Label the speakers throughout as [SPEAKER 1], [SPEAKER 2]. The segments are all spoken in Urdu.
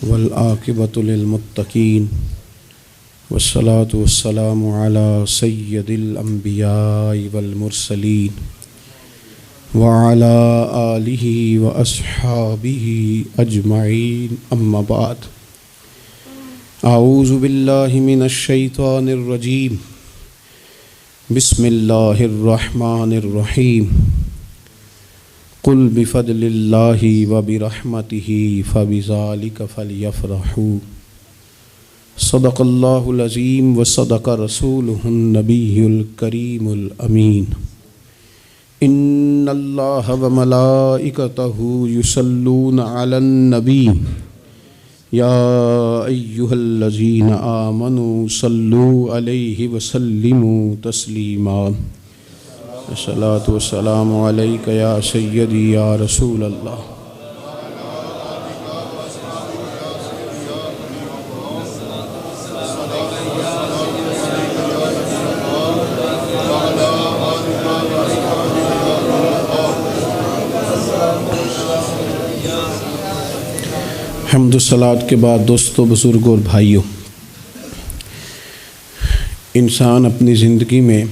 [SPEAKER 1] والعاقبۃ للمتقین والصلاة والسلام علی سید الانبیاء والمرسلین وعلی آلہ واصحابہ اجمعین اما بعد اعوذ باللہ من الشیطان الرجیم بسم اللہ الرحمن الرحیم قل بفضل اللہ وبرحمتہ فبذلک فلیفرحوا صدق اللہ العظیم وصدق رسولہ النبی الکریم الامین ان اللہ وملائکتہ یصلون علی النبی یا ایہا الذین آمنوا صلوا علیہ وسلموا تسلیما الصلاۃ والسلام علیک یا سیدی یا رسول اللہ حمد و صلوات کے بعد دوستو، بزرگوں اور بھائیوں، انسان اپنی زندگی میں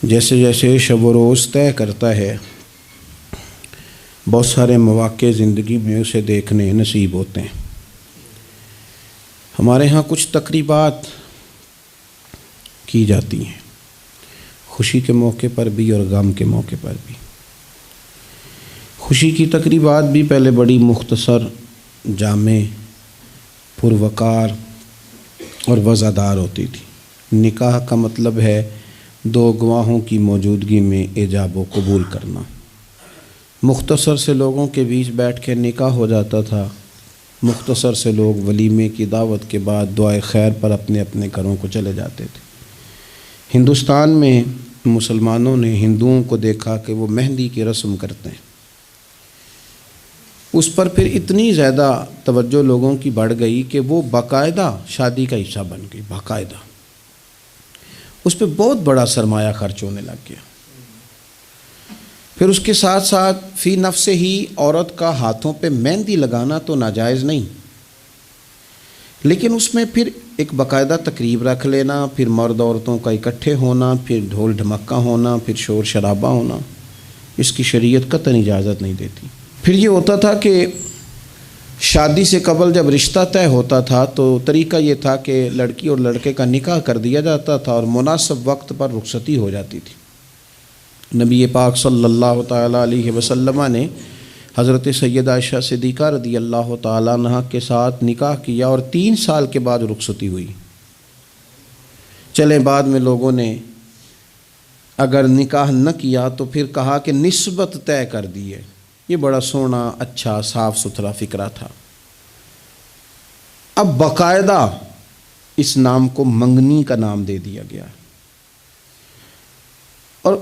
[SPEAKER 1] جیسے جیسے شب و روز طے کرتا ہے، بہت سارے مواقع زندگی میں اسے دیکھنے نصیب ہوتے ہیں۔ ہمارے ہاں کچھ تقریبات کی جاتی ہیں، خوشی کے موقع پر بھی اور غم کے موقع پر بھی۔ خوشی کی تقریبات بھی پہلے بڑی مختصر، جامع، پروقار اور وزادار ہوتی تھی۔ نکاح کا مطلب ہے دو گواہوں کی موجودگی میں ایجاب و قبول کرنا۔ مختصر سے لوگوں کے بیچ بیٹھ کے نکاح ہو جاتا تھا، مختصر سے لوگ ولیمے کی دعوت کے بعد دعائے خیر پر اپنے اپنے گھروں کو چلے جاتے تھے۔ ہندوستان میں مسلمانوں نے ہندوؤں کو دیکھا کہ وہ مہندی کی رسم کرتے ہیں، اس پر پھر اتنی زیادہ توجہ لوگوں کی بڑھ گئی کہ وہ باقاعدہ شادی کا حصہ بن گئی، باقاعدہ اس پہ بہت بڑا سرمایہ خرچ ہونے لگ گیا۔ پھر اس کے ساتھ ساتھ فی نفس ہی عورت کا ہاتھوں پہ مہندی لگانا تو ناجائز نہیں، لیکن اس میں پھر ایک باقاعدہ تقریب رکھ لینا، پھر مرد عورتوں کا اکٹھے ہونا، پھر ڈھول ڈھمکا ہونا، پھر شور شرابہ ہونا، اس کی شریعت قطعاً اجازت نہیں دیتی۔ پھر یہ ہوتا تھا کہ شادی سے قبل جب رشتہ طے ہوتا تھا تو طریقہ یہ تھا کہ لڑکی اور لڑکے کا نکاح کر دیا جاتا تھا اور مناسب وقت پر رخصتی ہو جاتی تھی۔ نبی پاک صلی اللہ تعالیٰ علیہ وسلم نے حضرت سیدہ عائشہ صدیقہ رضی اللہ تعالیٰ عنہا کے ساتھ نکاح کیا اور 3 سال کے بعد رخصتی ہوئی۔ چلے بعد میں لوگوں نے اگر نکاح نہ کیا تو پھر کہا کہ نسبت طے کر دی ہے۔ یہ بڑا سونا، اچھا، صاف ستھرا فکرہ تھا۔ اب باقاعدہ اس نام کو منگنی کا نام دے دیا گیا، اور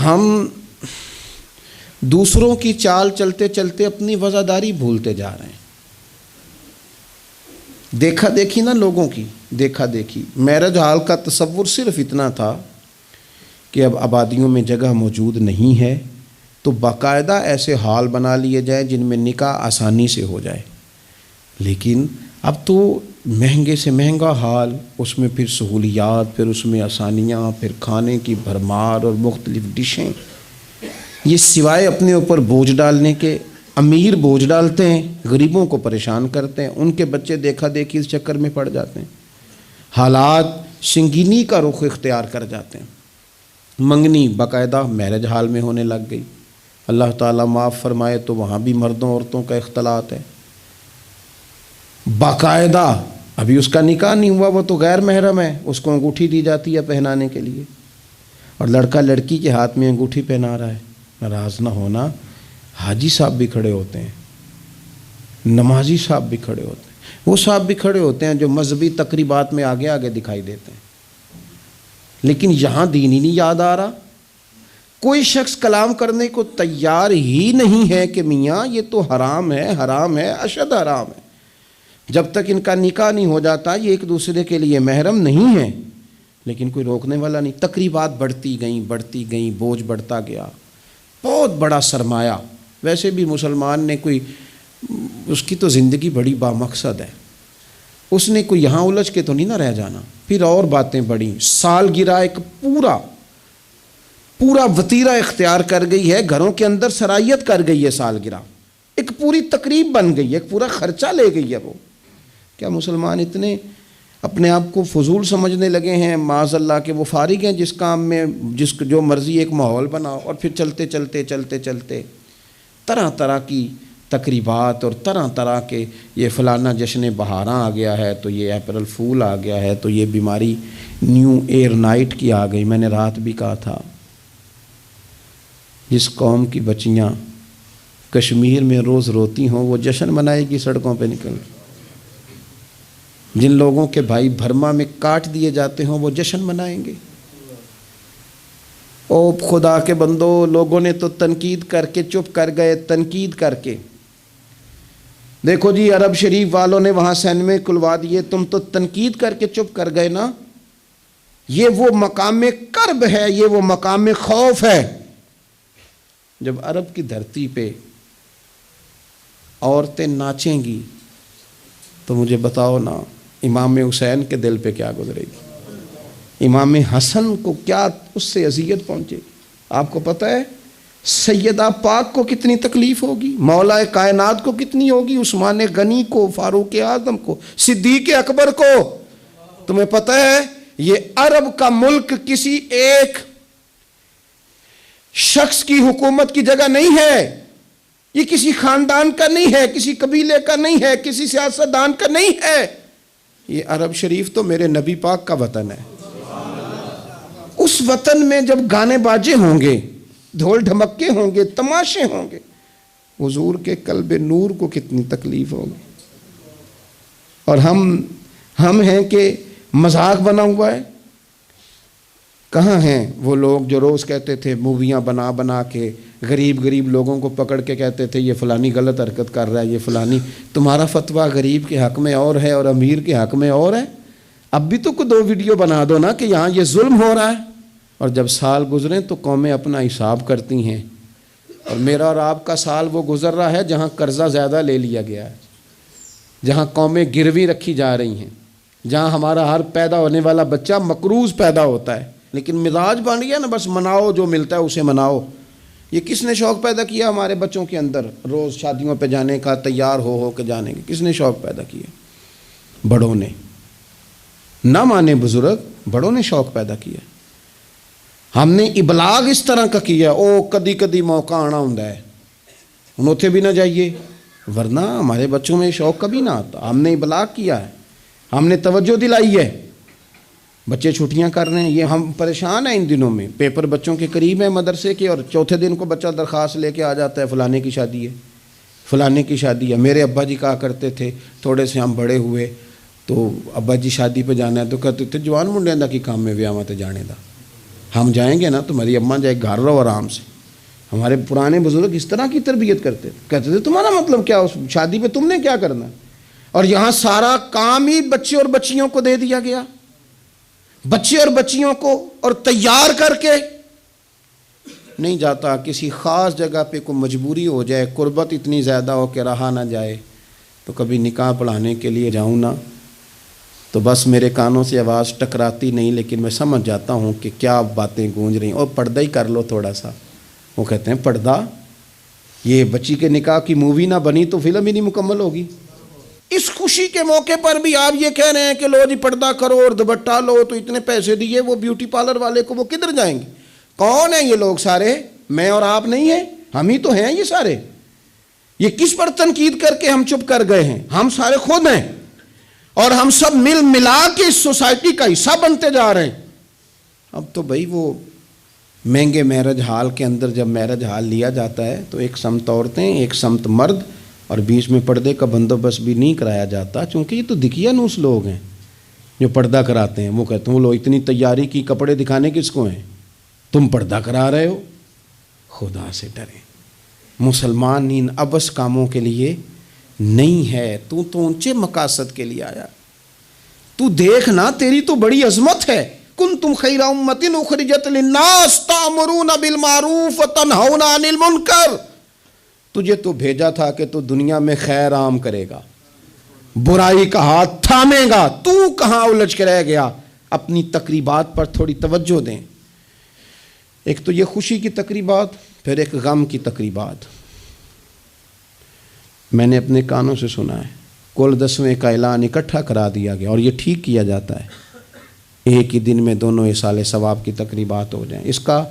[SPEAKER 1] ہم دوسروں کی چال چلتے چلتے اپنی وفاداری بھولتے جا رہے ہیں۔ دیکھا دیکھی نا لوگوں کی، دیکھا دیکھی۔ میرج ہال کا تصور صرف اتنا تھا کہ اب آبادیوں میں جگہ موجود نہیں ہے تو باقاعدہ ایسے ہال بنا لیے جائیں جن میں نکاح آسانی سے ہو جائے، لیکن اب تو مہنگے سے مہنگا ہال، اس میں پھر سہولیات، پھر اس میں آسانیاں، پھر کھانے کی بھرمار اور مختلف ڈشیں۔ یہ سوائے اپنے اوپر بوجھ ڈالنے کے، امیر بوجھ ڈالتے ہیں، غریبوں کو پریشان کرتے ہیں، ان کے بچے دیکھا دیکھی اس چکر میں پڑ جاتے ہیں، حالات سنگینی کا رخ اختیار کر جاتے ہیں۔ منگنی باقاعدہ میرج ہال میں ہونے لگ گئی۔ اللہ تعالیٰ معاف فرمائے تو وہاں بھی مردوں عورتوں کا اختلاط ہے باقاعدہ۔ ابھی اس کا نکاح نہیں ہوا، وہ تو غیر محرم ہے، اس کو انگوٹھی دی جاتی ہے پہنانے کے لیے، اور لڑکا لڑکی کے ہاتھ میں انگوٹھی پہنا رہا ہے۔ ناراض نہ ہونا، حاجی صاحب بھی کھڑے ہوتے ہیں، نمازی صاحب بھی کھڑے ہوتے ہیں، وہ صاحب بھی کھڑے ہوتے ہیں جو مذہبی تقریبات میں آگے آگے دکھائی دیتے ہیں، لیکن یہاں دین ہی نہیں یاد آ رہا۔ کوئی شخص کلام کرنے کو تیار ہی نہیں ہے کہ میاں یہ تو حرام ہے، حرام ہے، اشد حرام ہے۔ جب تک ان کا نکاح نہیں ہو جاتا یہ ایک دوسرے کے لیے محرم نہیں ہیں، لیکن کوئی روکنے والا نہیں۔ تقریبات بڑھتی گئیں، بوجھ بڑھتا گیا، بہت بڑا سرمایہ۔ ویسے بھی مسلمان نے کوئی اس کی تو زندگی بڑی بامقصد ہے، اس نے کوئی یہاں الجھ کے تو نہیں نہ رہ جانا۔ پھر اور باتیں بڑی، سالگرہ ایک پورا وتیرہ اختیار کر گئی ہے، گھروں کے اندر سرائیت کر گئی ہے سالگرہ، ایک پوری تقریب بن گئی ہے، ایک پورا خرچہ لے گئی ہے وہ۔ کیا مسلمان اتنے اپنے آپ کو فضول سمجھنے لگے ہیں معاذ اللہ کہ وہ فارغ ہیں جس کام میں جو مرضی ایک ماحول بناؤ، اور پھر چلتے طرح طرح کی تقریبات اور طرح طرح کے، یہ فلانا جشن بہاراں آ گیا ہے تو یہ اپریل فول آ گیا ہے تو یہ بیماری نیو ایئر نائٹ کی آ گئی۔ میں نے رات بھی کہا تھا، جس قوم کی بچیاں کشمیر میں روز روتی ہوں وہ جشن منائے گی سڑکوں پہ نکل، جن لوگوں کے بھائی برما میں کاٹ دیے جاتے ہوں وہ جشن منائیں گے۔ او خدا کے بندو، لوگوں نے تو تنقید کر کے چپ کر گئے، تنقید کر کے۔ دیکھو جی عرب شریف والوں نے وہاں سینمے کھلوا دیے، تم تو تنقید کر کے چپ کر گئے نا۔ یہ وہ مقام کرب ہے، یہ وہ مقام خوف ہے۔ جب عرب کی دھرتی پہ عورتیں ناچیں گی تو مجھے بتاؤ نا امام حسین کے دل پہ کیا گزرے گی، امام حسن کو کیا اس سے اذیت پہنچے گی۔ آپ کو پتہ ہے سیدہ پاک کو کتنی تکلیف ہوگی، مولا کائنات کو کتنی ہوگی، عثمان غنی کو، فاروق اعظم کو، صدیق اکبر کو۔ تمہیں پتہ ہے یہ عرب کا ملک کسی ایک شخص کی حکومت کی جگہ نہیں ہے، یہ کسی خاندان کا نہیں ہے، کسی قبیلے کا نہیں ہے، کسی سیاستدان کا نہیں ہے، یہ عرب شریف تو میرے نبی پاک کا وطن ہے۔ اس وطن میں جب گانے باجے ہوں گے، ڈھول ڈھمکے ہوں گے، تماشے ہوں گے، حضور کے قلب نور کو کتنی تکلیف ہوگی۔ اور ہم ہیں کہ مذاق بنا ہوا ہے۔ کہاں ہیں وہ لوگ جو روز کہتے تھے موویاں بنا کے غریب لوگوں کو پکڑ کے کہتے تھے یہ فلانی غلط حرکت کر رہا ہے، یہ فلانی۔ تمہارا فتویٰ غریب کے حق میں اور ہے اور امیر کے حق میں اور ہے۔ اب بھی تو کوئی 2 ویڈیو بنا دو نا کہ یہاں یہ ظلم ہو رہا ہے۔ اور جب سال گزریں تو قومیں اپنا حساب کرتی ہیں، اور میرا اور آپ کا سال وہ گزر رہا ہے جہاں قرضہ زیادہ لے لیا گیا ہے، جہاں قومیں گروی رکھی جا رہی ہیں، جہاں ہمارا ہر پیدا ہونے والا بچہ مقروض پیدا ہوتا ہے، لیکن مزاج بن گیا نا بس مناؤ، جو ملتا ہے اسے مناؤ۔ یہ کس نے شوق پیدا کیا ہمارے بچوں کے اندر روز شادیوں پہ جانے کا، تیار ہو کے جانے کے؟ کس نے شوق پیدا کیا؟ بڑوں نے۔ نہ مانے بزرگ، بڑوں نے شوق پیدا کیا۔ ہم نے ابلاغ اس طرح کا کیا، او کدی موقع آنا ہوں ہے ہن اوتھے بھی نہ جائیے، ورنہ ہمارے بچوں میں شوق کبھی نہ آتا۔ ہم نے ابلاغ کیا ہے، ہم نے توجہ دلائی ہے۔ بچے چھٹیاں کر رہے ہیں، یہ ہم پریشان ہیں ان دنوں میں، پیپر بچوں کے قریب ہیں مدرسے کے، اور چوتھے دن کو بچہ درخواست لے کے آ جاتا ہے فلانے کی شادی ہے، فلانے کی شادی ہے۔ میرے ابا جی کہا کرتے تھے، تھوڑے سے ہم بڑے ہوئے تو ابا جی شادی پہ جانا ہے تو کہتے تھے جوان منڈیاں دا کی کام میں ویاواں تے جانے دا، ہم جائیں گے نا تمہاری اماں جائے گھر رہو آرام سے۔ ہمارے پرانے بزرگ اس طرح کی تربیت کرتے تھے، کہتے تھے تمہارا مطلب کیا، اس شادی پہ تم نے کیا کرنا ہے؟ اور یہاں سارا کام ہی بچے اور بچیوں کو دے دیا گیا، بچے اور بچیوں کو، اور تیار کر کے نہیں جاتا۔ کسی خاص جگہ پہ کوئی مجبوری ہو جائے، قربت اتنی زیادہ ہو کہ رہا نہ جائے، تو کبھی نکاح پڑھانے کے لیے جاؤں نا تو بس میرے کانوں سے آواز ٹکراتی نہیں، لیکن میں سمجھ جاتا ہوں کہ کیا باتیں گونج رہی ہیں۔ اور پردہ ہی کر لو تھوڑا سا، وہ کہتے ہیں پردہ، یہ بچی کے نکاح کی مووی نہ بنی تو فلم ہی نہیں مکمل ہوگی۔ اس خوشی کے موقع پر بھی آپ یہ کہہ رہے ہیں کہ لو جی پردہ کرو اور دوپٹہ لو، تو اتنے پیسے دیے وہ بیوٹی پارلر والے کو، وہ کدھر جائیں گے؟ کون ہیں یہ لوگ سارے؟ میں اور آپ نہیں ہیں، ہم ہی تو ہیں یہ سارے۔ یہ کس پر تنقید کر کے ہم چپ کر گئے ہیں؟ ہم سارے خود ہیں، اور ہم سب مل ملا کے اس سوسائٹی کا حصہ بنتے جا رہے ہیں۔ اب تو بھائی وہ مہنگے میرج ہال کے اندر جب میرج ہال لیا جاتا ہے تو ایک سمت عورتیں، ایک سمت مرد، اور بیچ میں پردے کا بندوبست بھی نہیں کرایا جاتا، چونکہ یہ تو دکھیا نوس لوگ ہیں جو پردہ کراتے ہیں۔ وہ کہتے ہیں وہ لوگ اتنی تیاری کی، کپڑے دکھانے کس کو ہیں؟ تم پردہ کرا رہے ہو۔ خدا سے ڈریں، مسلمان ان ابس کاموں کے لیے نہیں ہے، تو اونچے مقاصد کے لیے آیا۔ تو دیکھنا تیری تو بڑی عظمت ہے، کنتم خیر امۃ اخرجت للناس تأمرون بالمعروف وتنہون عن المنکر۔ تجھے تو بھیجا تھا کہ تو دنیا میں خیر عام کرے گا، برائی کا ہاتھ تھامے گا، تو کہاں الجھ کے رہ گیا؟ اپنی تقریبات پر تھوڑی توجہ دیں۔ ایک تو یہ خوشی کی تقریبات، پھر ایک غم کی تقریبات۔ میں نے اپنے کانوں سے سنا ہے، کل 10ویں کا اعلان اکٹھا کرا دیا گیا، اور یہ ٹھیک کیا جاتا ہے، ایک ہی دن میں دونوں اصال ثواب کی تقریبات ہو جائیں۔ اس کا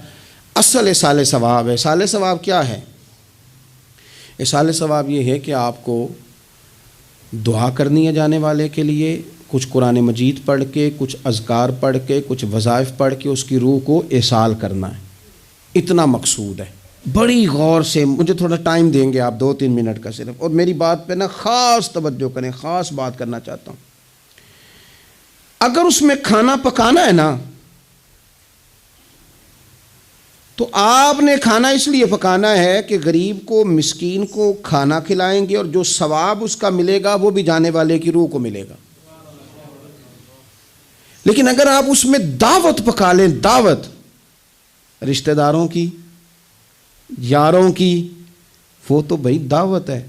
[SPEAKER 1] اصل اصال ثواب ہے۔ اصال ثواب کیا ہے؟ اصال ثواب یہ ہے کہ آپ کو دعا کرنی ہے جانے والے کے لیے، کچھ قرآن مجید پڑھ کے، کچھ اذکار پڑھ کے، کچھ وظائف پڑھ کے اس کی روح کو ایصال کرنا ہے، اتنا مقصود ہے۔ بڑی غور سے، مجھے تھوڑا ٹائم دیں گے آپ 2-3 منٹ کا صرف، اور میری بات پہ نا خاص توجہ کریں، خاص بات کرنا چاہتا ہوں۔ اگر اس میں کھانا پکانا ہے نا، تو آپ نے کھانا اس لیے پکانا ہے کہ غریب کو، مسکین کو کھانا کھلائیں گے، اور جو ثواب اس کا ملے گا وہ بھی جانے والے کی روح کو ملے گا۔ لیکن اگر آپ اس میں دعوت پکا لیں، دعوت رشتہ داروں کی، یاروں کی، وہ تو بھائی دعوت ہے۔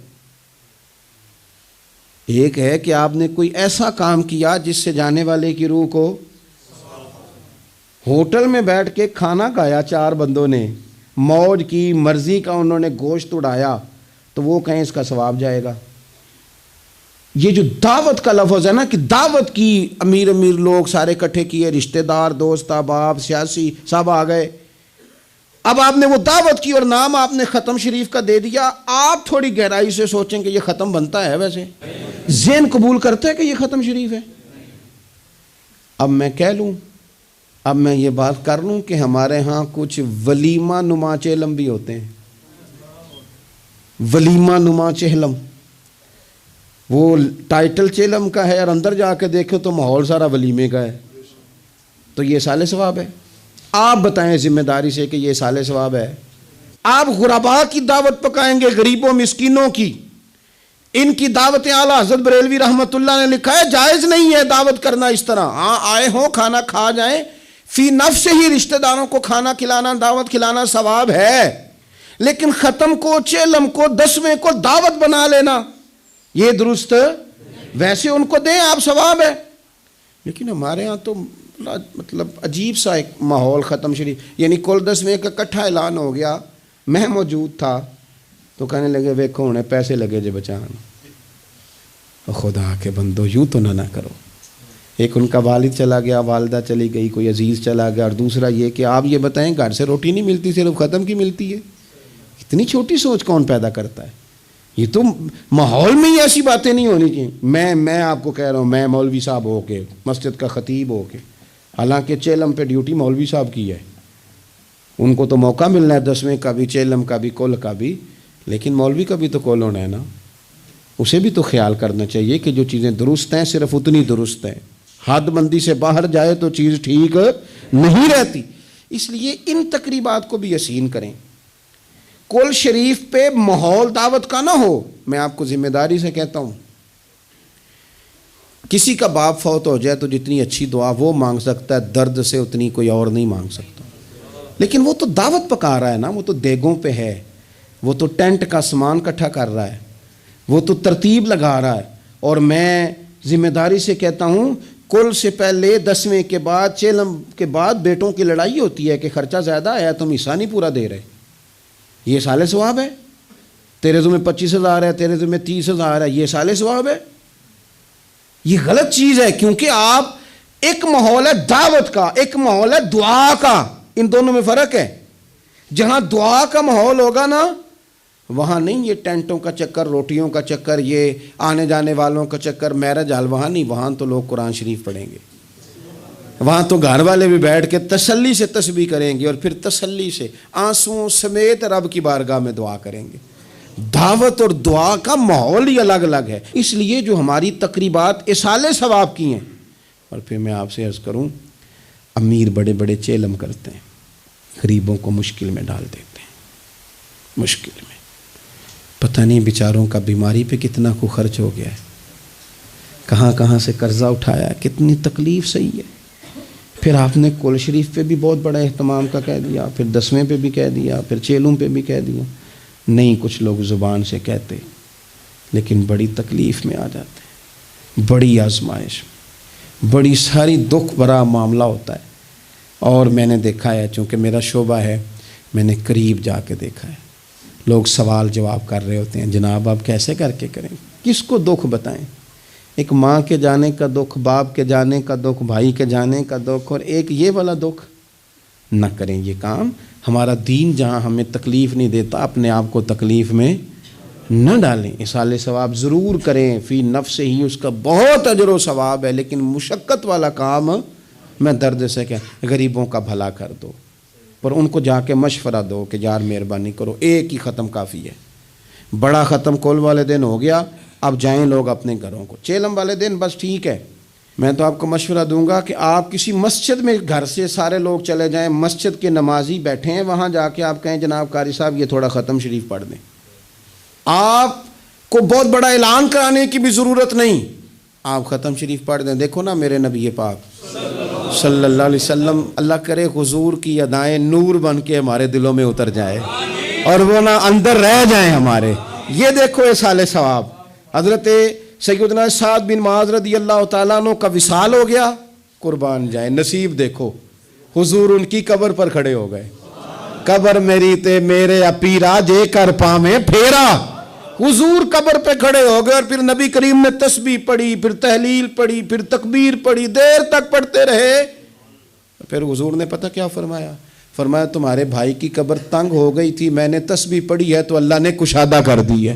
[SPEAKER 1] ایک ہے کہ آپ نے کوئی ایسا کام کیا جس سے جانے والے کی روح کو، ہوٹل میں بیٹھ کے کھانا کھایا 4 بندوں نے، موج کی، مرضی کا انہوں نے گوشت اڑایا، تو وہ کہیں اس کا ثواب جائے گا؟ یہ جو دعوت کا لفظ ہے نا، کہ دعوت کی، امیر لوگ سارے اکٹھے کیے، رشتہ دار، دوست احباب، سیاسی سب آ گئے، اب آپ نے وہ دعوت کی اور نام آپ نے ختم شریف کا دے دیا۔ آپ تھوڑی گہرائی سے سوچیں کہ یہ ختم بنتا ہے؟ ویسے ذہن قبول کرتا ہے کہ یہ ختم شریف ہے؟ اب میں کہہ لوں، اب میں یہ بات کر لوں کہ ہمارے ہاں کچھ ولیمہ نما چہلم بھی ہوتے ہیں، ولیمہ نما چہلم، وہ ٹائٹل چہلم کا ہے اور اندر جا کے دیکھو تو ماحول سارا ولیمے کا ہے، تو یہ اصال ثواب ہے؟ آپ بتائیں ذمہ داری سے کہ یہ اصال ثواب ہے؟ آپ غرباء کی دعوت پکائیں گے، غریبوں مسکینوں کی، ان کی دعوتیں اعلیٰ حضرت بریلوی رحمۃ اللہ نے لکھا ہے جائز نہیں ہے دعوت کرنا اس طرح۔ ہاں آئے ہوں کھانا کھا جائیں، فی نفس سے ہی رشتہ داروں کو کھانا کھلانا، دعوت کھلانا ثواب ہے، لیکن ختم کو، چہلم کو، 10ویں کو دعوت بنا لینا یہ درست؟ ویسے ان کو دیں آپ، ثواب ہے۔ لیکن ہمارے ہاں تو مطلب عجیب سا ایک ماحول ختم شریف، یعنی کل 10ویں کا اکٹھا اعلان ہو گیا، میں موجود تھا، تو کہنے لگے ویکھو انہیں پیسے لگے جے بچان۔ خدا کے بندو یوں تو نہ کرو۔ ایک ان کا والد چلا گیا، والدہ چلی گئی، کوئی عزیز چلا گیا، اور دوسرا یہ کہ آپ یہ بتائیں گھر سے روٹی نہیں ملتی، صرف ختم کی ملتی ہے۔ اتنی چھوٹی سوچ کون پیدا کرتا ہے؟ یہ تو ماحول میں ہی ایسی باتیں نہیں ہونی چاہیے۔ میں آپ کو کہہ رہا ہوں، میں مولوی صاحب ہو کے، مسجد کا خطیب ہو کے، حالانکہ چہلم پہ ڈیوٹی مولوی صاحب کی ہے، ان کو تو موقع ملنا ہے 10ویں کا بھی، چہلم کا بھی، کل کا بھی، لیکن مولوی کا بھی تو کول ہونا ہے نا، اسے بھی تو خیال کرنا چاہیے کہ جو چیزیں درست ہیں صرف اتنی درست ہیں، حد بندی سے باہر جائے تو چیز ٹھیک نہیں رہتی۔ اس لیے ان تقریبات کو بھی یقین کریں۔ کل شریف پہ ماحول دعوت کا نہ ہو۔ میں آپ کو ذمہ داری سے کہتا ہوں، کسی کا باپ فوت ہو جائے تو جتنی اچھی دعا وہ مانگ سکتا ہے، درد سے اتنی کوئی اور نہیں مانگ سکتا، لیکن وہ تو دعوت پکا رہا ہے نا، وہ تو دیگوں پہ ہے، وہ تو ٹینٹ کا سامان اکٹھا کر رہا ہے، وہ تو ترتیب لگا رہا ہے۔ اور میں ذمہ داری سے کہتا ہوں، کل سے پہلے 10ویں کے بعد، چہلم کے بعد بیٹوں کی لڑائی ہوتی ہے کہ خرچہ زیادہ آیا، تم حصہ نہیں پورا دے رہے، یہ اصال ثواب ہے؟ تیرے ذمہ 25,000 ہے، تیرے ذمہ 30,000 ہے، یہ اصال ثواب ہے؟ یہ غلط چیز ہے، کیونکہ آپ، ایک ماحول ہے دعوت کا، ایک ماحول ہے دعا کا، ان دونوں میں فرق ہے۔ جہاں دعا کا ماحول ہوگا نا، وہاں نہیں یہ ٹینٹوں کا چکر، روٹیوں کا چکر، یہ آنے جانے والوں کا چکر، میرج حال، وہاں نہیں، وہاں تو لوگ قرآن شریف پڑھیں گے، وہاں تو گھر والے بھی بیٹھ کے تسلی سے تسبیح کریں گے، اور پھر تسلی سے آنسوؤں سمیت رب کی بارگاہ میں دعا کریں گے۔ دعوت اور دعا کا ماحول ہی الگ الگ ہے۔ اس لیے جو ہماری تقریبات اصال ثواب کی ہیں، اور پھر میں آپ سے عرض کروں، امیر بڑے بڑے چہلم کرتے ہیں، غریبوں کو مشکل میں ڈال دیتے ہیں، مشکل میں، پتہ نہیں بیچاروں کا بیماری پہ کتنا کو خرچ ہو گیا ہے، کہاں کہاں سے قرضہ اٹھایا ہے، کتنی تکلیف صحیح ہے۔ پھر آپ نے کل شریف پہ بھی بہت بڑا اہتمام کا کہہ دیا، پھر 10ویں پہ بھی کہہ دیا، پھر چہلم پہ بھی کہہ دیا، نہیں کچھ لوگ زبان سے کہتے لیکن بڑی تکلیف میں آ جاتے ہیں، بڑی آزمائش، بڑی ساری دکھ بھرا معاملہ ہوتا ہے۔ اور میں نے دیکھا ہے، چونکہ میرا شعبہ ہے، میں نے قریب جا کے دیکھا ہے، لوگ سوال جواب کر رہے ہوتے ہیں، جناب آپ کیسے کر کے کریں، کس کو دکھ بتائیں؟ ایک ماں کے جانے کا دکھ، باپ کے جانے کا دکھ، بھائی کے جانے کا دکھ، اور ایک یہ والا دکھ۔ نہ کریں یہ کام۔ ہمارا دین جہاں ہمیں تکلیف نہیں دیتا، اپنے آپ کو تکلیف میں نہ ڈالیں۔ اصالِ ثواب ضرور کریں، فی نفس ہی اس کا بہت اجر و ثواب ہے، لیکن مشقت والا کام میں درد سے کہ غریبوں کا بھلا کر دو، پر ان کو جا کے مشورہ دو کہ یار مہربانی کرو، ایک ہی ختم کافی ہے۔ بڑا ختم کل والے دن ہو گیا، اب جائیں لوگ اپنے گھروں کو۔ چیلم والے دن بس ٹھیک ہے، میں تو آپ کو مشورہ دوں گا کہ آپ کسی مسجد میں گھر سے سارے لوگ چلے جائیں، مسجد کے نمازی بیٹھے ہیں وہاں جا کے آپ کہیں جناب قاری صاحب یہ تھوڑا ختم شریف پڑھ دیں۔ آپ کو بہت بڑا اعلان کرانے کی بھی ضرورت نہیں، آپ ختم شریف پڑھ دیں۔ دیکھو نا میرے نبی پاک صلی اللہ علیہ وسلم، اللہ کرے حضور کی ادائیں نور بن کے ہمارے دلوں میں اتر جائے اور وہ نہ اندر رہ جائیں ہمارے۔ یہ دیکھو اصالِ ثواب۔ حضرت سیدنا سعد بن معاذ رضی اللہ تعالیٰ عنہ کا وصال ہو گیا، قربان جائیں، نصیب دیکھو، حضور ان کی قبر پر کھڑے ہو گئے۔ قبر میری تے میرے اپیرا جے کر پامیں پھیرا، حضور قبر پہ کھڑے ہو گئے، اور پھر نبی کریم نے تسبیح پڑھی، پھر تحلیل پڑھی، پھر تکبیر پڑھی، دیر تک پڑھتے رہے۔ پھر حضور نے پتہ کیا فرمایا؟ فرمایا تمہارے بھائی کی قبر تنگ ہو گئی تھی، میں نے تسبیح پڑھی ہے تو اللہ نے کشادہ کر دی ہے،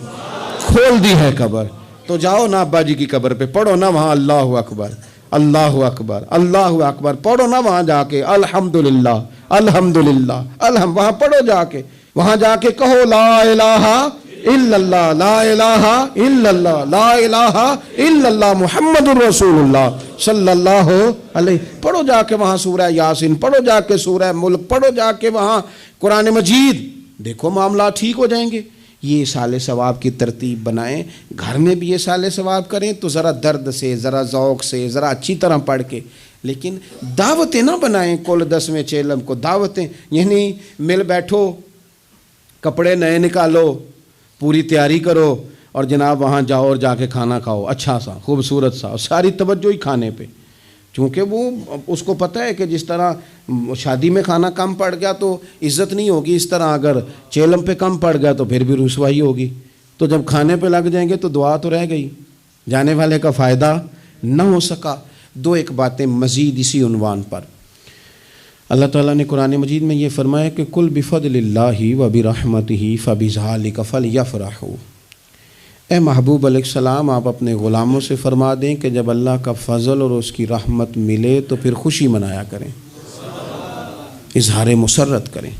[SPEAKER 1] کھول دی ہے قبر، تو جاؤ نا ابا جی کی قبر پہ، پڑھو نا وہاں اللہ اکبر اللہ اکبر اللہ اکبر، پڑھو نا وہاں جا کے الحمدللہ الحمدللہ وہاں پڑھو جا کے، وہاں جا کے کہو لا الہ الا اللہ لا الہ الا اللہ لا الہ الا اللہ محمد الرسول اللہ صلی اللہ علیہ، پڑھو جا کے وہاں سورہ یاسین، پڑھو جا کے سورہ ملک، پڑھو جا کے وہاں قرآن مجید، دیکھو معاملات ٹھیک ہو جائیں گے۔ یہ اصالِ ثواب کی ترتیب بنائیں، گھر میں بھی اصالِ ثواب کریں تو ذرا درد سے، ذرا ذوق سے، ذرا اچھی طرح پڑھ کے، لیکن دعوتیں نہ بنائیں کل 10ویں چیلم کو، دعوتیں یعنی مل بیٹھو، کپڑے نئے نکالو، پوری تیاری کرو، اور جناب وہاں جاؤ اور جا کے کھانا کھاؤ اچھا سا خوبصورت سا، اور ساری توجہ ہی کھانے پہ، چونکہ وہ اس کو پتہ ہے کہ جس طرح شادی میں کھانا کم پڑ گیا تو عزت نہیں ہوگی، اس طرح اگر چیلم پہ کم پڑ گیا تو پھر بھی رسوائی ہوگی، تو جب کھانے پہ لگ جائیں گے تو دعا تو رہ گئی، جانے والے کا فائدہ نہ ہو سکا۔ دو ایک باتیں مزید اسی عنوان پر، اللہ تعالیٰ نے قرآن مجید میں یہ فرمایا کہ کل بفضل اللہ وبرحمتہ فبذلک فلیفرحوا، اے محبوب علیہ السلام آپ اپنے غلاموں سے فرما دیں کہ جب اللہ کا فضل اور اس کی رحمت ملے تو پھر خوشی منایا کریں، اظہار مسرت کریں۔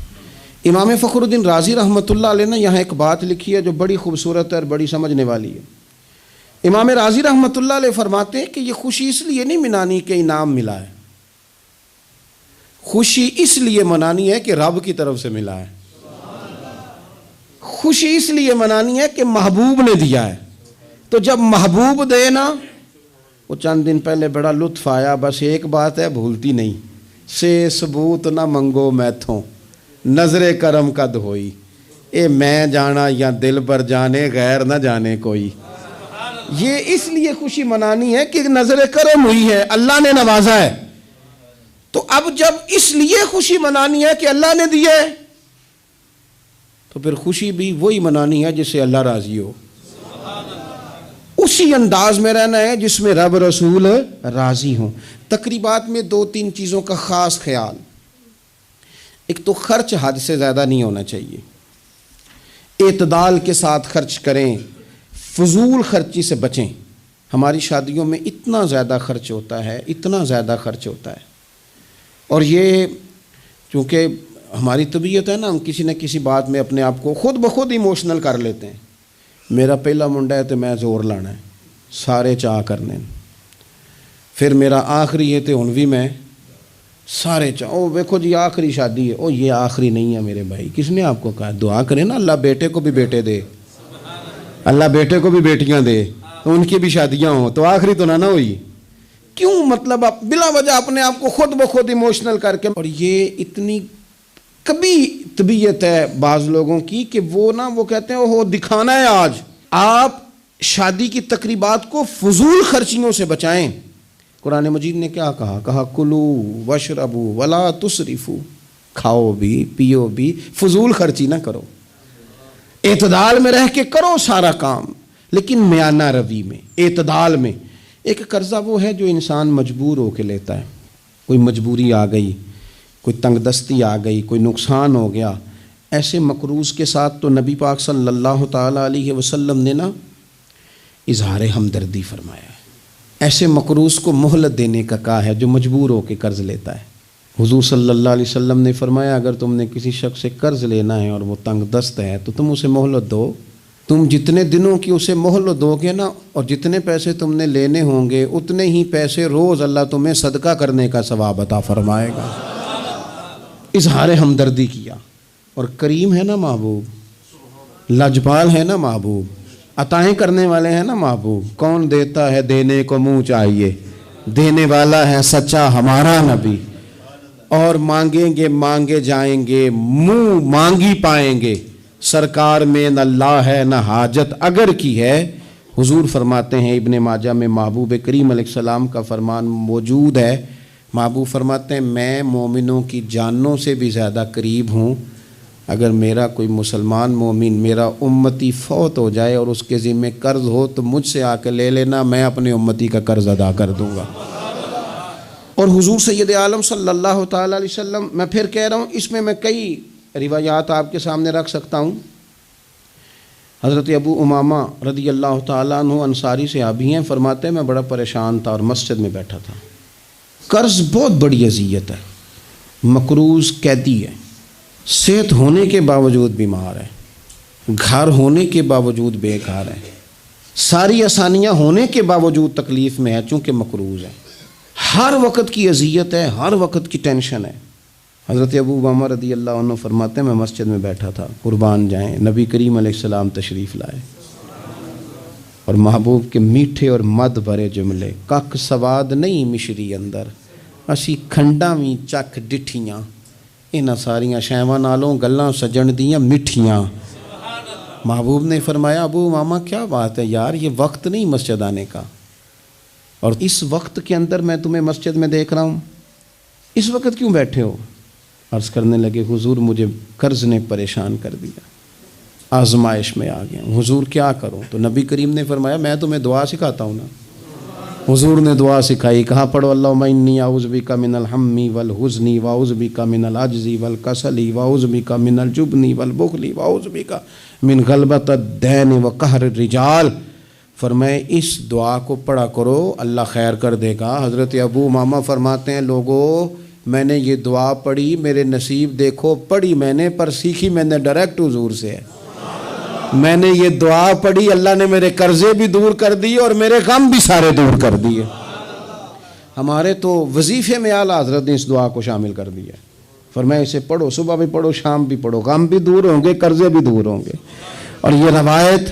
[SPEAKER 1] امام فخر الدین رازی رحمۃ اللہ علیہ نے یہاں ایک بات لکھی ہے جو بڑی خوبصورت ہے اور بڑی سمجھنے والی ہے۔ امام رازی رحمۃ اللہ علیہ فرماتے ہیں کہ یہ خوشی اس لیے نہیں منانی کہ انعام ملا ہے، خوشی اس لیے منانی ہے کہ رب کی طرف سے ملا ہے، خوشی اس لیے منانی ہے کہ محبوب نے دیا ہے، تو جب محبوب دے نا، وہ چند دن پہلے بڑا لطف آیا، بس ایک بات ہے بھولتی نہیں، سے ثبوت نہ منگو میتھوں نظر کرم کا دھوئی، اے میں جانا یا دل بر جانے غیر نہ جانے کوئی۔ یہ اس لیے خوشی منانی ہے کہ نظر کرم ہوئی ہے، اللہ نے نوازا ہے، تو اب جب اس لیے خوشی منانی ہے کہ اللہ نے دی ہے تو پھر خوشی بھی وہی منانی ہے جس سے اللہ راضی ہو، اسی انداز میں رہنا ہے جس میں رب رسول راضی ہوں۔ تقریبات میں 2-3 چیزوں کا خاص خیال، ایک تو خرچ حد سے زیادہ نہیں ہونا چاہیے، اعتدال کے ساتھ خرچ کریں، فضول خرچی سے بچیں۔ ہماری شادیوں میں اتنا زیادہ خرچ ہوتا ہے، اتنا زیادہ خرچ ہوتا ہے، اور یہ چونکہ ہماری طبیعت ہے نا، ہم کسی نہ کسی بات میں اپنے آپ کو خود بخود ایموشنل کر لیتے ہیں۔ میرا پہلا منڈا ہے تو میں زور لانا ہے، سارے چاہ کرنے، پھر میرا آخری ہے تو ہن بھی میں سارے چاہ، او دیکھو جی آخری شادی ہے، او یہ آخری نہیں ہے میرے بھائی، کس نے آپ کو کہا؟ دعا کریں نا اللہ بیٹے کو بھی بیٹے دے، اللہ بیٹے کو بھی بیٹیاں دے، ان کی بھی شادیاں ہوں، تو آخری تو نہ ہوئی۔ کیوں؟ مطلب آپ بلا وجہ اپنے آپ کو خود بخود ایموشنل کر کے، اور یہ اتنی کبھی طبیعت ہے بعض لوگوں کی کہ وہ کہتے ہیں وہ دکھانا ہے آج. آپ شادی کی تقریبات کو فضول خرچیوں سے بچائیں. قرآن مجید نے کیا کہا کلو وشربو ولا تسرفو، کھاؤ بھی پیو بھی، فضول خرچی نہ کرو، اعتدال میں رہ کے کرو سارا کام، لیکن میانہ روی میں، اعتدال میں. ایک قرضہ وہ ہے جو انسان مجبور ہو کے لیتا ہے، کوئی مجبوری آ گئی، کوئی تنگ دستی آ گئی، کوئی نقصان ہو گیا. ایسے مقروض کے ساتھ تو نبی پاک صلی اللہ تعالیٰ علیہ وسلم نے اظہار ہمدردی فرمایا ہے. ایسے مقروض کو مہلت دینے کا کہا ہے جو مجبور ہو کے قرض لیتا ہے. حضور صلی اللہ علیہ وسلم نے فرمایا اگر تم نے کسی شخص سے قرض لینا ہے اور وہ تنگ دست ہے تو تم اسے مہلت دو. تم جتنے دنوں کی اسے مہلت دو گے نا، اور جتنے پیسے تم نے لینے ہوں گے اتنے ہی پیسے روز اللہ تمہیں صدقہ کرنے کا ثواب عطا فرمائے گا. اظہار ہمدردی کیا. اور کریم ہے نا محبوب، لاجپال ہے نا محبوب، عطائیں کرنے والے ہیں نا محبوب. کون دیتا ہے دینے کو منہ چاہیے، دینے والا ہے سچا ہمارا نبی. اور مانگیں گے مانگے جائیں گے، منہ مانگی پائیں گے. سرکار میں نہ اللہ ہے نہ حاجت اگر کی ہے. حضور فرماتے ہیں ابن ماجہ میں محبوب کریم علیہ السلام کا فرمان موجود ہے. محبوب فرماتے ہیں میں مومنوں کی جانوں سے بھی زیادہ قریب ہوں. اگر میرا کوئی مسلمان مومن میرا امتی فوت ہو جائے اور اس کے ذمہ قرض ہو تو مجھ سے آ کے لے لینا، میں اپنے امتی کا قرض ادا کر دوں گا. اور حضور سید عالم صلی اللہ تعالیٰ علیہ وسلم، میں پھر کہہ رہا ہوں اس میں کئی روایات آپ کے سامنے رکھ سکتا ہوں. حضرت ابو امامہ رضی اللہ تعالیٰ عنہ انصاری صحابی ہیں، فرماتے ہیں میں بڑا پریشان تھا اور مسجد میں بیٹھا تھا. قرض بہت بڑی اذیت ہے. مقروض قیدی ہے، صحت ہونے کے باوجود بیمار ہے، گھر ہونے کے باوجود بے گھر ہے، ساری آسانیاں ہونے کے باوجود تکلیف میں ہے چونکہ مقروض ہے. ہر وقت کی اذیت ہے، ہر وقت کی ٹینشن ہے. حضرت ابو امامہ رضی اللہ عنہ فرماتے ہیں میں مسجد میں بیٹھا تھا، قربان جائیں نبی کریم علیہ السلام تشریف لائے اور محبوب کے میٹھے اور مد بھرے جملے، کک سواد نہیں مشری اندر اسی کھنڈاں وی چک ڈٹھیاں، انہاں ساریاں شیواں نالوں گلاں سجن دیاں مٹھیاں. محبوب نے فرمایا ابو امامہ کیا بات ہے یار، یہ وقت نہیں مسجد آنے کا، اور اس وقت کے اندر میں تمہیں مسجد میں دیکھ رہا ہوں، اس وقت کیوں بیٹھے ہو؟ عرض کرنے لگے حضور مجھے قرض نے پریشان کر دیا، آزمائش میں آ گیا ہوں، حضور کیا کروں؟ تو نبی کریم نے فرمایا میں تمہیں دعا سکھاتا ہوں نا. حضور نے دعا سکھائی، کہاں پڑھو اللہم انی اعوذ بک من الہم والحزن واعوذ بک من العجز والکسل واعوذ بک من الجبن والبخل واعوذ بک من غلبۃ الدین وقہر الرجال. فرمائے اس دعا کو پڑھا کرو اللہ خیر کر دے گا. حضرت ابو امامہ فرماتے ہیں لوگوں میں نے یہ دعا پڑھی، میرے نصیب دیکھو پڑھی میں نے پر سیکھی میں نے ڈائریکٹ حضور سے ہے. میں نے یہ دعا پڑھی، اللہ نے میرے قرضے بھی دور کر دیے اور میرے غم بھی سارے دور کر دیے. ہمارے تو وظیفے میں اعلیٰ حضرت نے اس دعا کو شامل کر دیا. فرمایا اسے پڑھو، صبح بھی پڑھو شام بھی پڑھو، غم بھی دور ہوں گے قرضے بھی دور ہوں گے. اور یہ روایت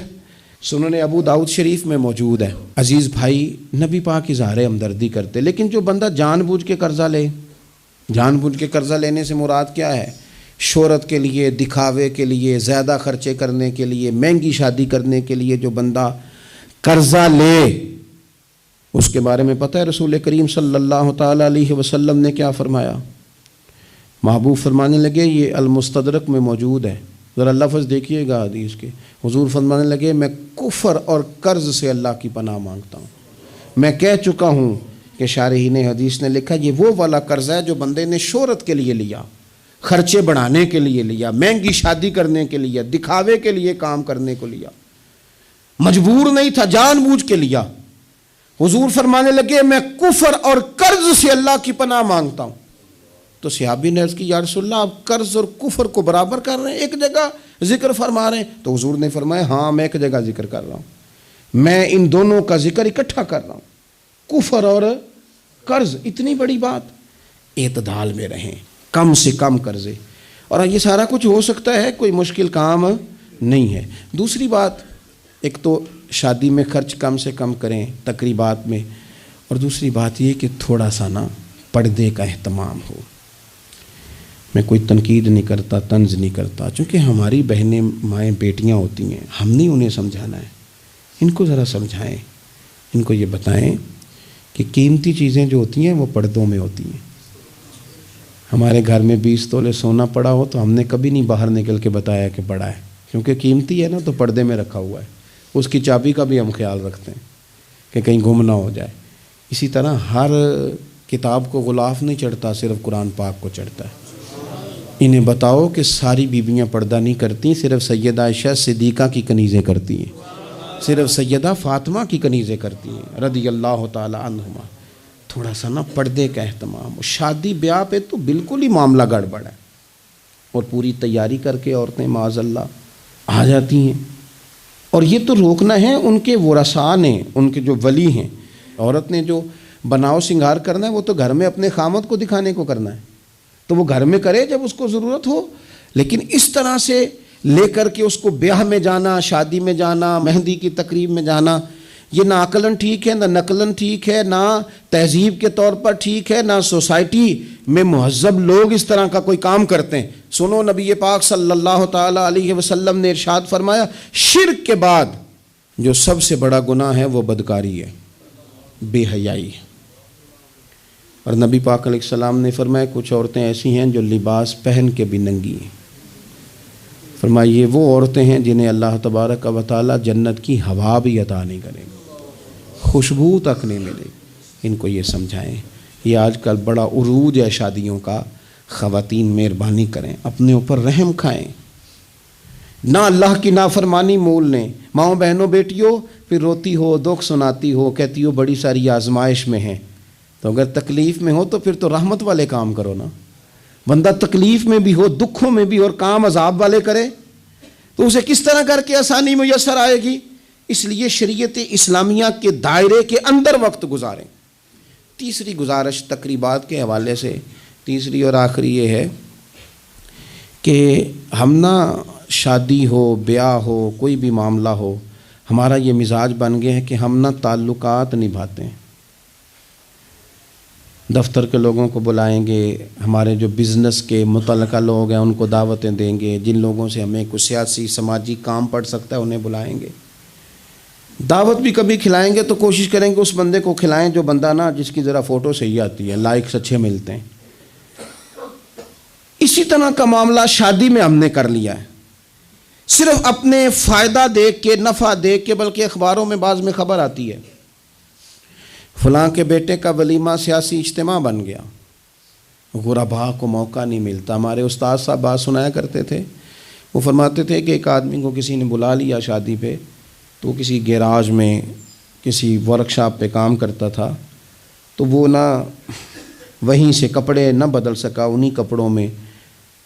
[SPEAKER 1] سنن ابو داؤد شریف میں موجود ہے. عزیز بھائی نبی پاک اظہار ہمدردی کرتے، لیکن جو بندہ جان بوجھ کے قرضہ لے، جان بوجھ کے قرضہ لینے سے مراد کیا ہے؟ شہرت کے لیے، دکھاوے کے لیے، زیادہ خرچے کرنے کے لیے، مہنگی شادی کرنے کے لیے جو بندہ قرضہ لے اس کے بارے میں پتہ ہے رسول کریم صلی اللہ تعالیٰ علیہ وسلم نے کیا فرمایا؟ محبوب فرمانے لگے یہ المستدرک میں موجود ہے، ذرا لفظ دیکھیے گا حدیث کے. حضور فرمانے لگے میں کفر اور قرض سے اللہ کی پناہ مانگتا ہوں. میں کہہ چکا ہوں کہ شارحین حدیث نے لکھا یہ وہ والا قرض ہے جو بندے نے شہرت کے لیے لیا، خرچے بڑھانے کے لیے لیا، مہنگی شادی کرنے کے لیے، دکھاوے کے لیے کام کرنے کو لیا، مجبور نہیں تھا جان بوجھ کے لیا. حضور فرمانے لگے میں کفر اور قرض سے اللہ کی پناہ مانگتا ہوں. تو صحابی نے عرض کی یا رسول اللہ آپ قرض اور کفر کو برابر کر رہے ہیں، ایک جگہ ذکر فرما رہے ہیں؟ تو حضور نے فرمایا ہاں میں ایک جگہ ذکر کر رہا ہوں، میں ان دونوں کا ذکر اکٹھا کر رہا ہوں، کفر اور قرض. اتنی بڑی بات، اعتدال میں رہیں، کم سے کم قرضے. اور یہ سارا کچھ ہو سکتا ہے، کوئی مشکل کام نہیں ہے. دوسری بات، ایک تو شادی میں خرچ کم سے کم کریں تقریبات میں، اور دوسری بات یہ کہ تھوڑا سا نا پردے کا اہتمام ہو. میں کوئی تنقید نہیں کرتا، طنز نہیں کرتا، چونکہ ہماری بہنیں مائیں بیٹیاں ہوتی ہیں، ہم نہیں انہیں سمجھانا ہے، ان کو ذرا سمجھائیں، ان کو یہ بتائیں کہ قیمتی چیزیں جو ہوتی ہیں وہ پردوں میں ہوتی ہیں۔ ہمارے گھر میں 20 تولے سونا پڑا ہو تو ہم نے کبھی نہیں باہر نکل کے بتایا کہ پڑا ہے، کیونکہ قیمتی ہے نا، تو پردے میں رکھا ہوا ہے، اس کی چابی کا بھی ہم خیال رکھتے ہیں کہ کہیں گم نہ ہو جائے۔ اسی طرح ہر کتاب کو غلاف نہیں چڑھتا، صرف قرآن پاک کو چڑھتا ہے۔ انہیں بتاؤ کہ ساری بیویاں پردہ نہیں کرتی، صرف سیدہ عائشہ صدیقہ کی کنیزیں کرتی ہیں، صرف سیدہ فاطمہ کی کنیزیں کرتی ہیں رضی اللہ تعالی عنہما۔ تھوڑا سا نا پردے کا اہتمام۔ شادی بیاہ پہ تو بالکل ہی معاملہ گڑبڑ ہے، اور پوری تیاری کر کے عورتیں معاذ اللہ آ جاتی ہیں، اور یہ تو روکنا ہے ان کے ورثاء نے، ان کے جو ولی ہیں۔ عورت نے جو بناؤ سنگار کرنا ہے وہ تو گھر میں اپنے خامد کو دکھانے کو کرنا ہے، تو وہ گھر میں کرے جب اس کو ضرورت ہو، لیکن اس طرح سے لے کر کے اس کو بیاہ میں جانا، شادی میں جانا، مہندی کی تقریب میں جانا، یہ نہ عقلاً ٹھیک ہے، نہ نقلاً ٹھیک ہے، نہ تہذیب کے طور پر ٹھیک ہے، نہ سوسائٹی میں مہذب لوگ اس طرح کا کوئی کام کرتے ہیں۔ سنو، نبی پاک صلی اللہ تعالی علیہ وسلم نے ارشاد فرمایا، شرک کے بعد جو سب سے بڑا گناہ ہے وہ بدکاری ہے، بے حیائی ہے۔ اور نبی پاک علیہ السلام نے فرمایا کچھ عورتیں ایسی ہیں جو لباس پہن کے بھی ننگی ہیں۔ فرمایا یہ وہ عورتیں ہیں جنہیں اللہ تبارک و تعالی جنت کی ہوا بھی عطا نہیں کرے گا، خوشبو تک نہیں ملے گی۔ ان کو یہ سمجھائیں۔ یہ آج کل بڑا عروج ہے شادیوں کا۔ خواتین مہربانی کریں، اپنے اوپر رحم کھائیں، نہ اللہ کی نافرمانی مول لیں۔ ماؤں بہنوں بیٹیوں، پھر روتی ہو، دکھ سناتی ہو، کہتی ہو بڑی ساری آزمائش میں ہیں، تو اگر تکلیف میں ہو تو پھر تو رحمت والے کام کرو نا۔ بندہ تکلیف میں بھی ہو، دکھوں میں بھی، اور کام عذاب والے کرے تو اسے کس طرح کر کے آسانی میسر آئے گی؟ اس لیے شریعت اسلامیہ کے دائرے کے اندر وقت گزاریں۔ تیسری گزارش تقریبات کے حوالے سے، تیسری اور آخری یہ ہے کہ ہم نہ شادی ہو، بیاہ ہو، کوئی بھی معاملہ ہو، ہمارا یہ مزاج بن گیا ہے کہ ہم نہ تعلقات نبھاتے ہیں۔ دفتر کے لوگوں کو بلائیں گے، ہمارے جو بزنس کے متعلقہ لوگ ہیں ان کو دعوتیں دیں گے، جن لوگوں سے ہمیں کوئی سیاسی سماجی کام پڑ سکتا ہے انہیں بلائیں گے۔ دعوت بھی کبھی کھلائیں گے تو کوشش کریں گے اس بندے کو کھلائیں جو بندہ نا جس کی ذرا فوٹو صحیح آتی ہے، لائکس اچھے ملتے ہیں۔ اسی طرح کا معاملہ شادی میں ہم نے کر لیا ہے، صرف اپنے فائدہ دیکھ کے، نفع دیکھ کے، بلکہ اخباروں میں بعض میں خبر آتی ہے فلاں کے بیٹے کا ولیمہ سیاسی اجتماع بن گیا، غرباء کو موقع نہیں ملتا۔ ہمارے استاد صاحب بات سنایا کرتے تھے، وہ فرماتے تھے کہ ایک آدمی کو کسی نے بلا لیا شادی پہ، تو کسی گیراج میں کسی ورک شاپ پہ کام کرتا تھا، تو وہ نہ وہیں سے کپڑے نہ بدل سکا، انہی کپڑوں میں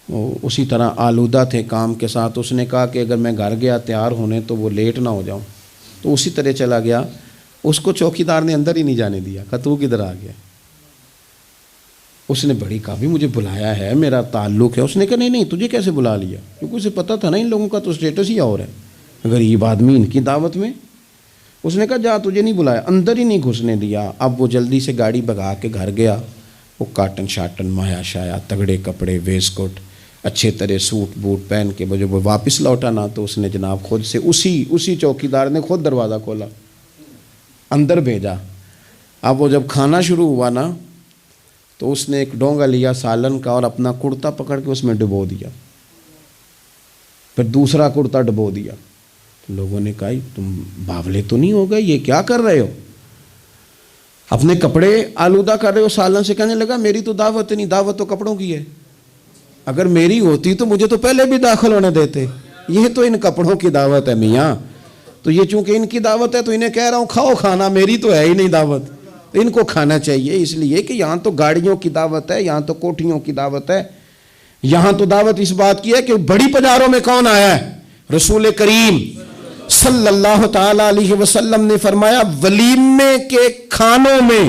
[SPEAKER 1] وہ اسی طرح آلودہ تھے کام کے ساتھ۔ اس نے کہا کہ اگر میں گھر گیا تیار ہونے تو وہ لیٹ نہ ہو جاؤں، تو اسی طرح چلا گیا۔ اس کو چوکیدار نے اندر ہی نہیں جانے دیا، کہا تو کدھر آ گیا؟ اس نے بڑی کہا بھی مجھے بلایا ہے، میرا تعلق ہے۔ اس نے کہا نہیں نہیں، تجھے کیسے بلا لیا؟ کیونکہ اسے پتہ تھا نا ان لوگوں کا تو اسٹیٹس ہی اور ہے، غریب آدمی ان کی دعوت میں۔ اس نے کہا جا، تجھے نہیں بلایا، اندر ہی نہیں گھسنے دیا۔ اب وہ جلدی سے گاڑی بھگا کے گھر گیا، وہ کاٹن شاٹن مایا شایا تگڑے کپڑے، ویسٹ کوٹ، اچھے طرح سوٹ بوٹ پہن کے جب وہ واپس لوٹا نا تو اس نے جناب خود سے اسی چوکیدار نے خود دروازہ کھولا، اندر بھیجا۔ اب وہ جب کھانا شروع ہوا نا تو اس نے ایک ڈونگا لیا سالن کا اور اپنا کرتا پکڑ کے اس میں ڈبو دیا، پھر دوسرا کرتا ڈبو دیا۔ تو لوگوں نے کہا تم باولے تو نہیں ہو گئے، یہ کیا کر رہے ہو؟ اپنے کپڑے آلودہ کر رہے ہو سالن سے۔ کہنے لگا میری تو دعوت نہیں، دعوت تو کپڑوں کی ہے، اگر میری ہوتی تو مجھے تو پہلے بھی داخل ہونے دیتے، یہ تو ان کپڑوں کی دعوت ہے میاں، تو یہ چونکہ ان کی دعوت ہے تو انہیں کہہ رہا ہوں کھاؤ کھانا، میری تو ہے ہی نہیں دعوت، ان کو کھانا چاہیے۔ اس لیے کہ یہاں تو گاڑیوں کی دعوت ہے، یہاں تو کوٹھیوں کی دعوت ہے، یہاں تو دعوت اس بات کی ہے کہ بڑی پجاروں میں کون آیا ہے؟ رسول کریم صلی اللہ تعالی علیہ وسلم نے فرمایا ولیمے کے کھانوں میں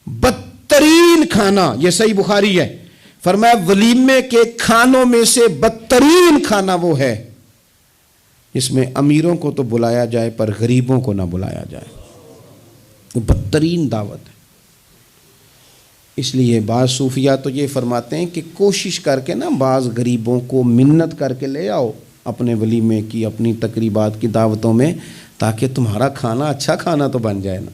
[SPEAKER 1] بدترین کھانا، یہ صحیح بخاری ہے، فرمایا ولیمے کے کھانوں میں سے بدترین کھانا وہ ہے جس میں امیروں کو تو بلایا جائے پر غریبوں کو نہ بلایا جائے، وہ بدترین دعوت ہے۔ اس لیے بعض صوفیہ تو یہ فرماتے ہیں کہ کوشش کر کے نا بعض غریبوں کو منت کر کے لے آؤ اپنے ولیمے کی، اپنی تقریبات کی دعوتوں میں، تاکہ تمہارا کھانا اچھا کھانا تو بن جائے نا،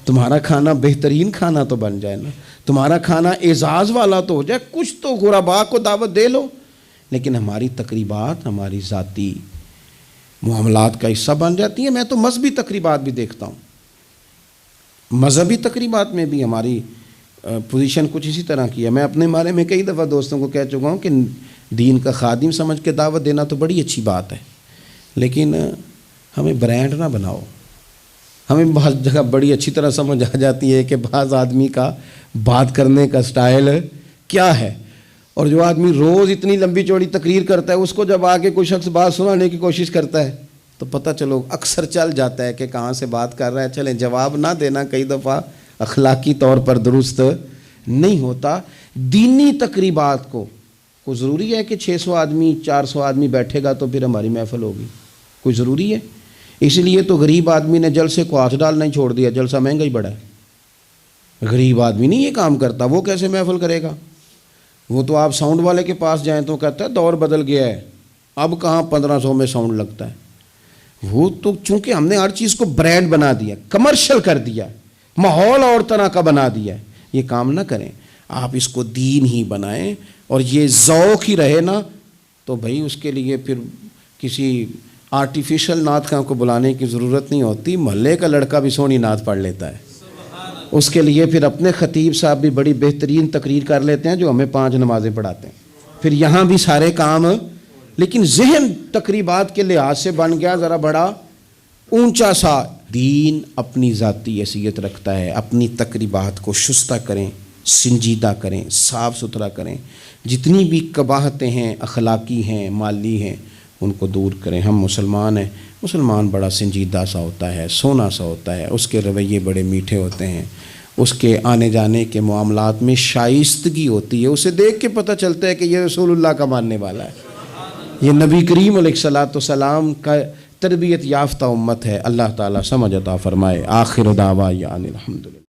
[SPEAKER 1] تمہارا کھانا بہترین کھانا تو بن جائے نا، تمہارا کھانا اعزاز والا تو ہو جائے، کچھ تو غربا کو دعوت دے لو۔ لیکن ہماری تقریبات ہماری ذاتی معاملات کا حصہ بن جاتی ہیں۔ میں تو مذہبی تقریبات بھی دیکھتا ہوں، مذہبی تقریبات میں بھی ہماری پوزیشن کچھ اسی طرح کی ہے۔ میں اپنے بارے میں کئی دفعہ دوستوں کو کہہ چکا ہوں کہ دین کا خادم سمجھ کے دعوت دینا تو بڑی اچھی بات ہے، لیکن ہمیں برانڈ نہ بناؤ۔ ہمیں بعض جگہ بڑی اچھی طرح سمجھ آ جاتی ہے کہ بعض آدمی کا بات کرنے کا سٹائل کیا ہے، اور جو آدمی روز اتنی لمبی چوڑی تقریر کرتا ہے، اس کو جب آگے کوئی شخص بات سنانے کی کوشش کرتا ہے تو پتہ چلو اکثر چل جاتا ہے کہ کہاں سے بات کر رہا ہے۔ چلیں جواب نہ دینا کئی دفعہ اخلاقی طور پر درست نہیں ہوتا۔ دینی تقریبات کو ضروری ہے کہ 600 آدمی 400 آدمی بیٹھے گا تو پھر ہماری محفل ہوگی؟ کوئی ضروری ہے؟ اس لیے تو غریب آدمی نے جلسے کو ہاتھ ڈالنا ہی چھوڑ دیا، جلسہ مہنگا ہی بڑا ہے۔ غریب آدمی نہیں یہ کام کرتا، وہ کیسے محفل کرے گا؟ وہ تو آپ ساؤنڈ والے کے پاس جائیں تو کہتا ہے دور بدل گیا ہے، اب کہاں 1500 میں ساؤنڈ لگتا ہے۔ وہ تو چونکہ ہم نے ہر چیز کو برانڈ بنا دیا، کمرشل کر دیا، ماحول اور طرح کا بنا دیا ہے۔ یہ کام نہ کریں، آپ اس کو دین ہی بنائیں، اور یہ ذوق ہی رہے نا تو بھائی اس کے لیے پھر کسی آرٹیفیشل نعت خواں کو بلانے کی ضرورت نہیں ہوتی۔ محلے کا لڑکا بھی سونی نعت پڑھ لیتا ہے، اس کے لیے پھر اپنے خطیب صاحب بھی بڑی بہترین تقریر کر لیتے ہیں جو ہمیں 5 نمازیں پڑھاتے ہیں، پھر یہاں بھی سارے کام۔ لیکن ذہن تقریبات کے لحاظ سے بن گیا ذرا بڑا اونچا سا۔ دین اپنی ذاتی حیثیت رکھتا ہے، اپنی تقریبات کو شستہ کریں، سنجیدہ کریں، صاف ستھرا کریں، جتنی بھی قباحتیں ہیں اخلاقی ہیں مالی ہیں ان کو دور کریں۔ ہم مسلمان ہیں، مسلمان بڑا سنجیدہ سا ہوتا ہے، سونا سا ہوتا ہے، اس کے رویے بڑے میٹھے ہوتے ہیں، اس کے آنے جانے کے معاملات میں شائستگی ہوتی ہے، اسے دیکھ کے پتہ چلتا ہے کہ یہ رسول اللہ کا ماننے والا ہے، یہ نبی کریم علیہ الصلوۃ والسلام کا تربیت یافتہ امت ہے۔ اللہ تعالیٰ سمجھ عطا فرمائے۔ آخر دعوانا الحمدللہ۔